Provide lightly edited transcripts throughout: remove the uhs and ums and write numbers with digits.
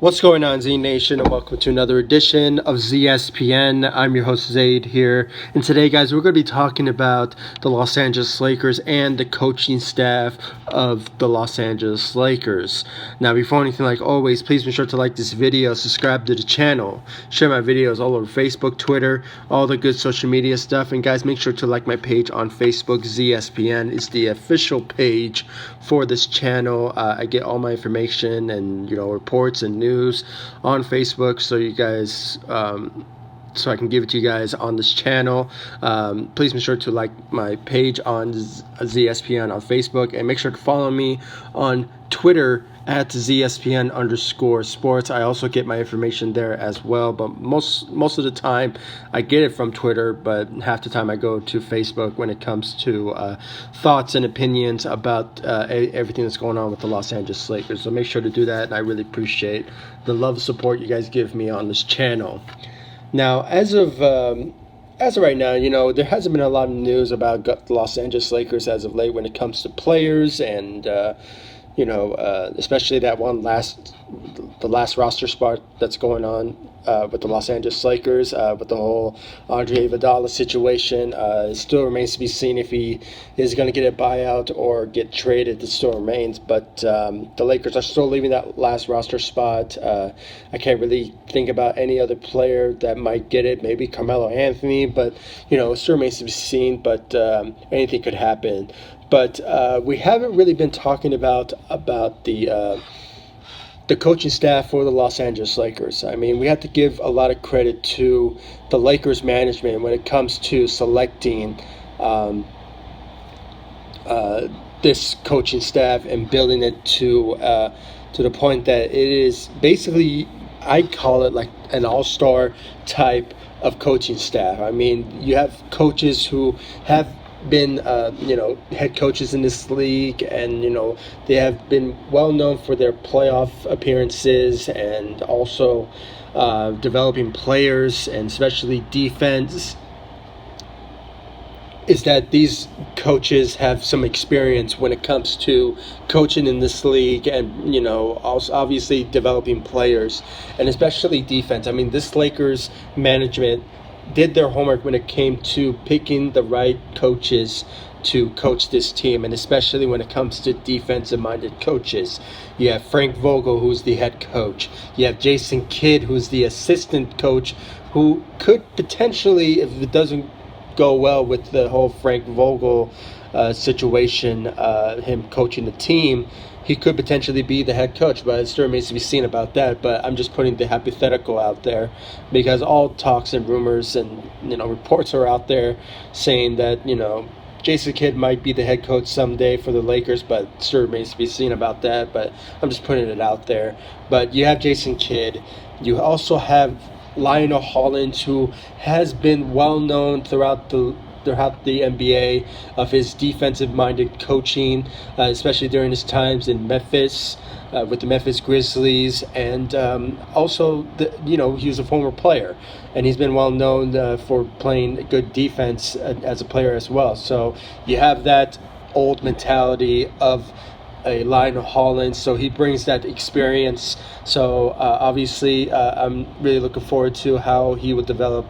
What's going on, Z Nation, and welcome to another edition of ZSPN. I'm your host, Zaid, here. And today, guys, we're going to be talking about the Los Angeles Lakers and the coaching staff of the Los Angeles Lakers. Now, before anything, like always, please be sure to like this video, subscribe to the channel, share my videos all over Facebook, Twitter, all the good social media stuff. And, guys, make sure to like my page on Facebook. ZSPN is the official page for this channel. I get all my information and, reports and news on Facebook, so you guys so I can give it to you guys on this channel. Please be sure to like my page on ZSPN on Facebook, and make sure to follow me on Twitter at ZSPN_sports. I also get my information there as well, but most of the time I get it from Twitter, but half the time I go to Facebook when it comes to thoughts and opinions about everything that's going on with the Los Angeles Lakers. So make sure to do that, and I really appreciate the love and support you guys give me on this channel. Now, as of right now, there hasn't been a lot of news about the Los Angeles Lakers as of late when it comes to players and especially that the last roster spot that's going on with the Los Angeles Lakers, with the whole Andre Iguodala situation. It still remains to be seen if he is going to get a buyout or get traded. It still remains, but the Lakers are still leaving that last roster spot. I can't really think about any other player that might get it. Maybe Carmelo Anthony, but it still remains to be seen. But anything could happen. But we haven't really been talking about the coaching staff for the Los Angeles Lakers. I mean, we have to give a lot of credit to the Lakers management when it comes to selecting this coaching staff and building it to the point that it is basically, I call it like an all-star type of coaching staff. I mean, you have coaches who have been head coaches in this league, and they have been well known for their playoff appearances and also developing players, and especially defense, is that these coaches have some experience when it comes to coaching in this league, and also obviously developing players, and especially defense. I mean, this Lakers management did their homework when it came to picking the right coaches to coach this team, and especially when it comes to defensive-minded coaches. You have Frank Vogel, who's the head coach. You have Jason Kidd, who's the assistant coach, who could potentially, if it doesn't go well with the whole Frank Vogel situation, him coaching the team, he could potentially be the head coach, but it still remains to be seen about that. But I'm just putting the hypothetical out there, because all talks and rumors and reports are out there saying that Jason Kidd might be the head coach someday for the Lakers, but it still remains to be seen about that. But I'm just putting it out there. But you have Jason Kidd. You also have Lionel Hollins, who has been well known throughout the NBA of his defensive-minded coaching, especially during his times in Memphis with the Memphis Grizzlies, and also he was a former player, and he's been well known for playing good defense as a player as well. So you have that old mentality of a Lionel Hollins, so he brings that experience. So obviously I'm really looking forward to how he would develop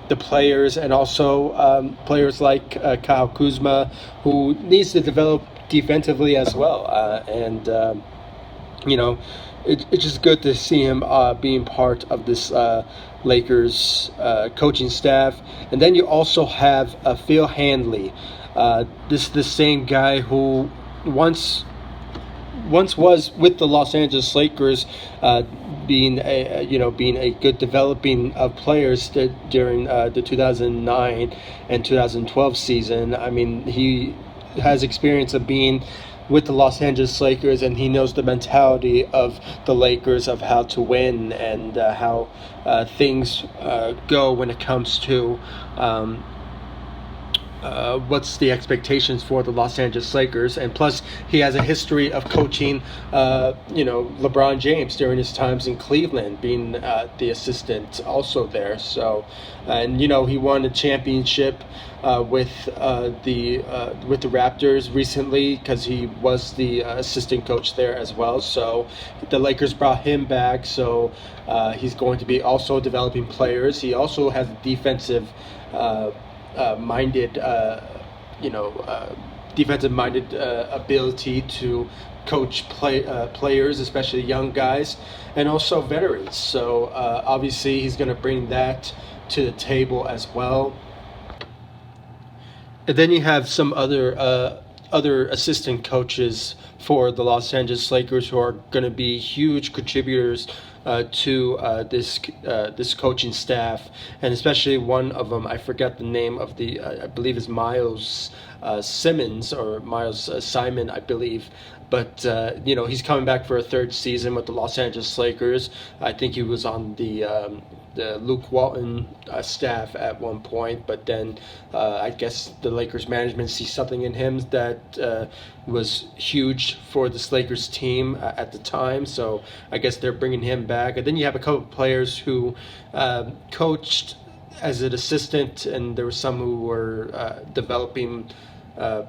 the players, and also players like Kyle Kuzma, who needs to develop defensively as well. It's just good to see him being part of this Lakers coaching staff. And then you also have Phil Handley. This is the same guy who once was with the Los Angeles Lakers, being a good developing of players during the 2009 and 2012 season. I mean, he has experience of being with the Los Angeles Lakers, and he knows the mentality of the Lakers, of how to win, and how things go when it comes to what's the expectations for the Los Angeles Lakers, and plus he has a history of coaching, LeBron James during his times in Cleveland, being the assistant also there. So, and he won a championship with the Raptors recently because he was the assistant coach there as well. So the Lakers brought him back. So he's going to be also developing players. He also has a defensive. Minded, defensive-minded ability to coach players, especially young guys, and also veterans. So obviously he's going to bring that to the table as well. And then you have some other assistant coaches for the Los Angeles Lakers who are going to be huge contributors to this coaching staff, and especially one of them, I forgot the name of I believe is Miles Simmons or Miles Simon, I believe. But he's coming back for a third season with the Los Angeles Lakers. I think he was on the Luke Walton staff at one point, but then I guess the Lakers management sees something in him that was huge for this Lakers team at the time. So I guess they're bringing him back. And then you have a couple of players who coached as an assistant, and there were some who were developing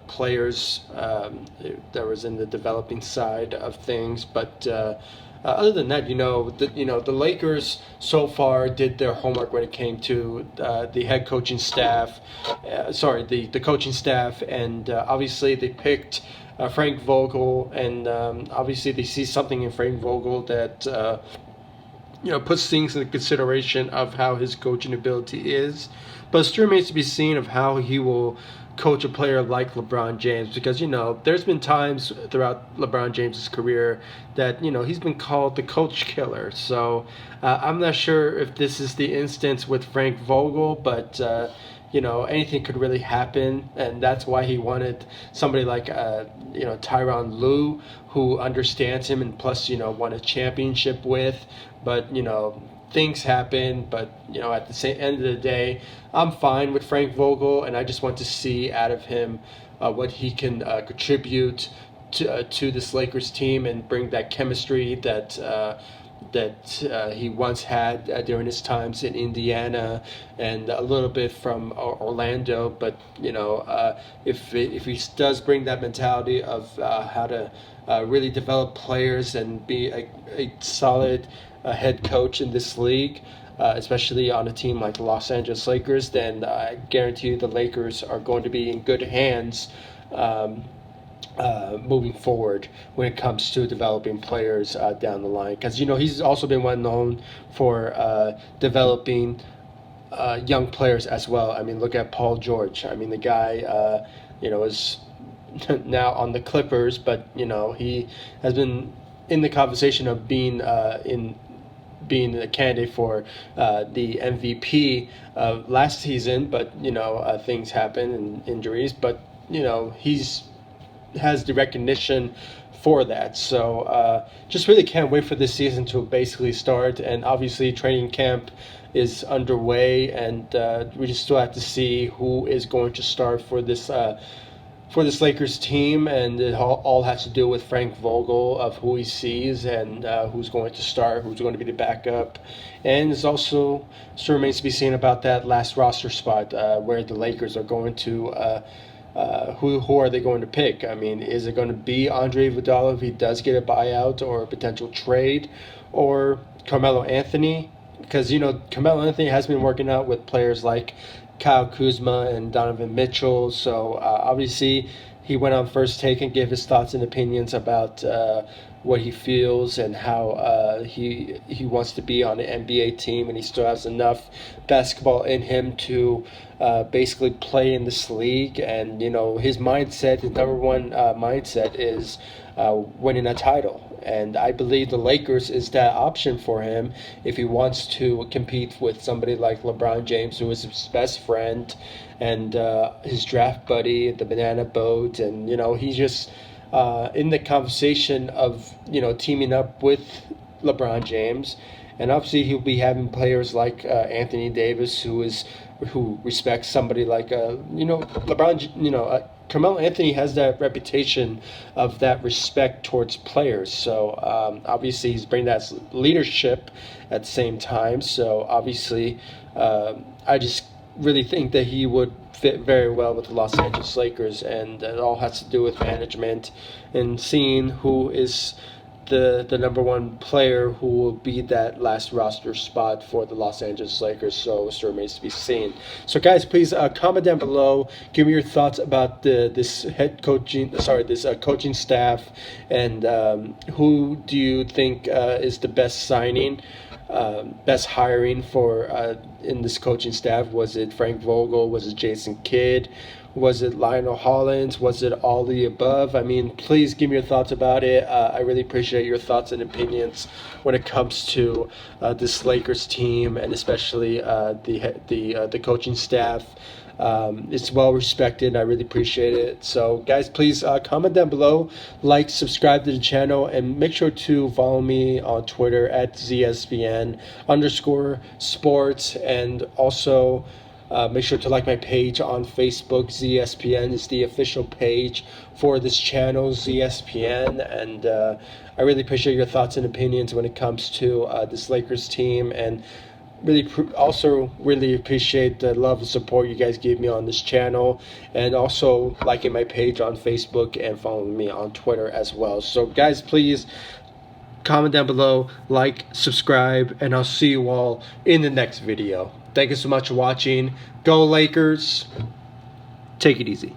players that was in the developing side of things. But other than that, the Lakers so far did their homework when it came to the head coaching staff. The coaching staff, and obviously they picked Frank Vogel, and obviously they see something in Frank Vogel that puts things in consideration of how his coaching ability is. But it still remains to be seen of how he will coach a player like LeBron James, because there's been times throughout LeBron James's career that he's been called the coach killer. So I'm not sure if this is the instance with Frank Vogel, but anything could really happen, and that's why he wanted somebody like Tyronn Lue, who understands him, and plus won a championship with. But things happen, but at the same end of the day, I'm fine with Frank Vogel, and I just want to see out of him what he can contribute to this Lakers team and bring that chemistry that he once had during his times in Indiana and a little bit from Orlando. But if he does bring that mentality of how to really develop players and be a solid head coach in this league, especially on a team like the Los Angeles Lakers, then I guarantee you the Lakers are going to be in good hands moving forward when it comes to developing players down the line. Because he's also been well known for developing young players as well. I mean, look at Paul George. I mean, the guy is now on the Clippers, but he has been in the conversation of being a candidate for the MVP last season, but things happen and injuries. But he's has the recognition for that. So just really can't wait for this season to basically start. And obviously training camp is underway, and we just still have to see who is going to start for this Lakers team, and it all has to do with Frank Vogel, of who he sees and who's going to start, who's going to be the backup. And it's also still remains to be seen about that last roster spot where the Lakers are going to who are they going to pick? I mean, is it going to be Andre Iguodala if he does get a buyout or a potential trade, or Carmelo Anthony? Because Carmelo Anthony has been working out with players like Kyle Kuzma and Donovan Mitchell. So obviously he went on First Take and gave his thoughts and opinions about what he feels and how he wants to be on an NBA team, and he still has enough basketball in him to basically play in this league. And his mindset, his number one mindset is winning a title. And I believe the Lakers is that option for him if he wants to compete with somebody like LeBron James, who is his best friend and his draft buddy, the banana boat. And, he's just in the conversation of, teaming up with LeBron James. And obviously he'll be having players like Anthony Davis, who is who respects somebody like LeBron. Carmelo Anthony has that reputation of that respect towards players. So obviously he's bringing that leadership at the same time. So obviously I just really think that he would fit very well with the Los Angeles Lakers, and it all has to do with management and seeing who is the number one player who will be that last roster spot for the Los Angeles Lakers. So it still remains to be seen. So guys, please comment down below. Give me your thoughts about this coaching staff, and who do you think is the best signing, best hiring for in this coaching staff? Was it Frank Vogel? Was it Jason Kidd? Was it Lionel Hollins? Was it all the above? I mean, please give me your thoughts about it. I really appreciate your thoughts and opinions when it comes to this Lakers team, and especially the coaching staff. It's well respected. I really appreciate it. So guys, please comment down below, like, subscribe to the channel, and make sure to follow me on Twitter at ZSPN_sports, and also make sure to like my page on Facebook. ZSPN is the official page for this channel, ZSPN, and I really appreciate your thoughts and opinions when it comes to this Lakers team, and also really appreciate the love and support you guys give me on this channel, and also liking my page on Facebook and following me on Twitter as well. So guys, please comment down below, like, subscribe, and I'll see you all in the next video. Thank you so much for watching. Go Lakers. Take it easy.